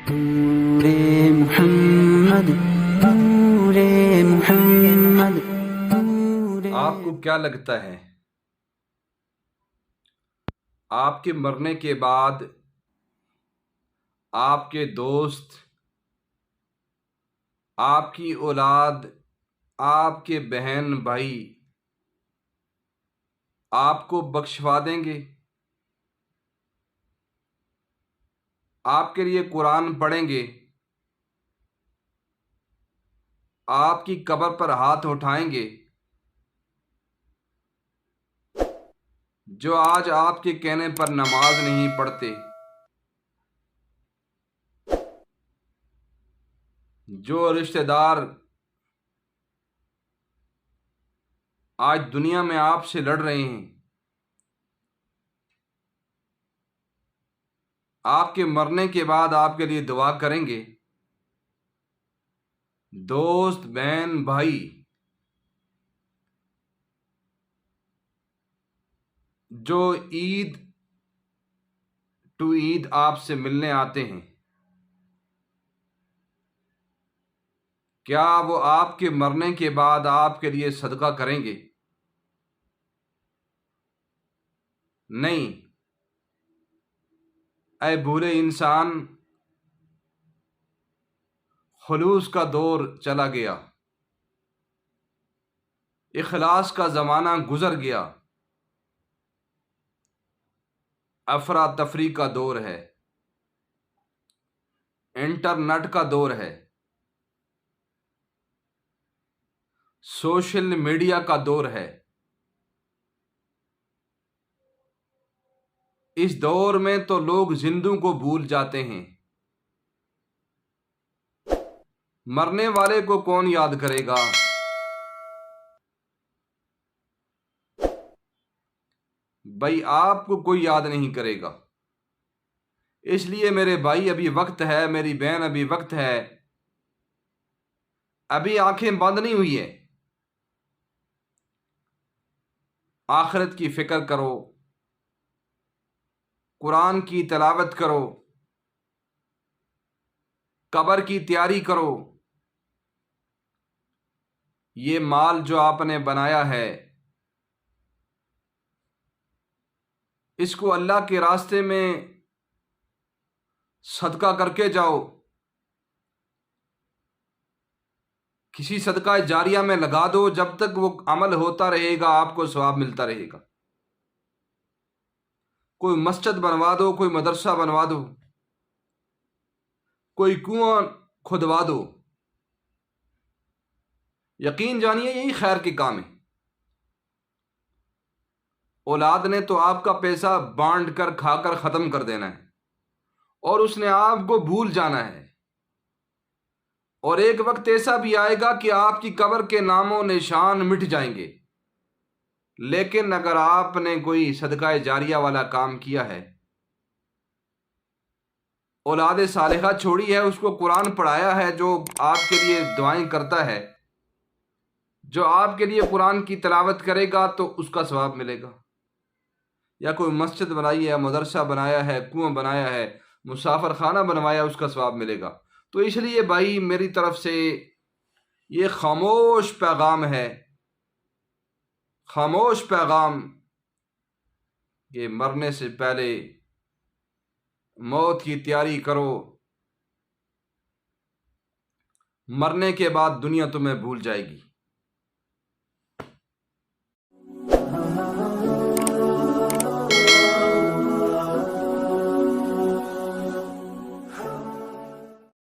نورے محمد، نورے محمد، نورے۔ آپ کو کیا لگتا ہے آپ کے مرنے کے بعد آپ کے دوست، آپ کی اولاد، آپ کے بہن بھائی آپ کو بخشوا دیں گے؟ آپ کے لیے قرآن پڑھیں گے؟ آپ کی قبر پر ہاتھ اٹھائیں گے؟ جو آج آپ کے کہنے پر نماز نہیں پڑھتے، جو رشتہ دار آج دنیا میں آپ سے لڑ رہے ہیں، آپ کے مرنے کے بعد آپ کے لیے دعا کریں گے؟ دوست، بہن، بھائی جو عید ٹو عید آپ سے ملنے آتے ہیں، کیا وہ آپ کے مرنے کے بعد آپ کے لیے صدقہ کریں گے؟ نہیں۔ اے بھولے انسان، خلوص کا دور چلا گیا، اخلاص کا زمانہ گزر گیا، افراتفری کا دور ہے، انٹرنیٹ کا دور ہے، سوشل میڈیا کا دور ہے۔ اس دور میں تو لوگ زندوں کو بھول جاتے ہیں، مرنے والے کو کون یاد کرے گا؟ بھائی آپ کو کوئی یاد نہیں کرے گا۔ اس لیے میرے بھائی ابھی وقت ہے، میری بہن ابھی وقت ہے، ابھی آنکھیں بند نہیں ہوئی ہے۔ آخرت کی فکر کرو، قرآن کی تلاوت کرو، قبر کی تیاری کرو۔ یہ مال جو آپ نے بنایا ہے، اس کو اللہ کے راستے میں صدقہ کر کے جاؤ، کسی صدقہ جاریہ میں لگا دو، جب تک وہ عمل ہوتا رہے گا آپ کو ثواب ملتا رہے گا۔ کوئی مسجد بنوا دو، کوئی مدرسہ بنوا دو، کوئی کنواں کھدوا دو، یقین جانیے یہی خیر کے کام ہے۔ اولاد نے تو آپ کا پیسہ بانٹ کر کھا کر ختم کر دینا ہے، اور اس نے آپ کو بھول جانا ہے، اور ایک وقت ایسا بھی آئے گا کہ آپ کی قبر کے نام و نشان مٹ جائیں گے۔ لیکن اگر آپ نے کوئی صدقہ جاریہ والا کام کیا ہے، اولاد صالحہ چھوڑی ہے، اس کو قرآن پڑھایا ہے، جو آپ کے لیے دعائیں کرتا ہے، جو آپ کے لیے قرآن کی تلاوت کرے گا تو اس کا ثواب ملے گا۔ یا کوئی مسجد بنائی ہے، مدرسہ بنایا ہے، کنواں بنایا ہے، مسافر خانہ بنوایا، اس کا ثواب ملے گا۔ تو اس لیے بھائی میری طرف سے یہ خاموش پیغام ہے، خاموش پیغام، کہ مرنے سے پہلے موت کی تیاری کرو، مرنے کے بعد دنیا تمہیں بھول جائے گی۔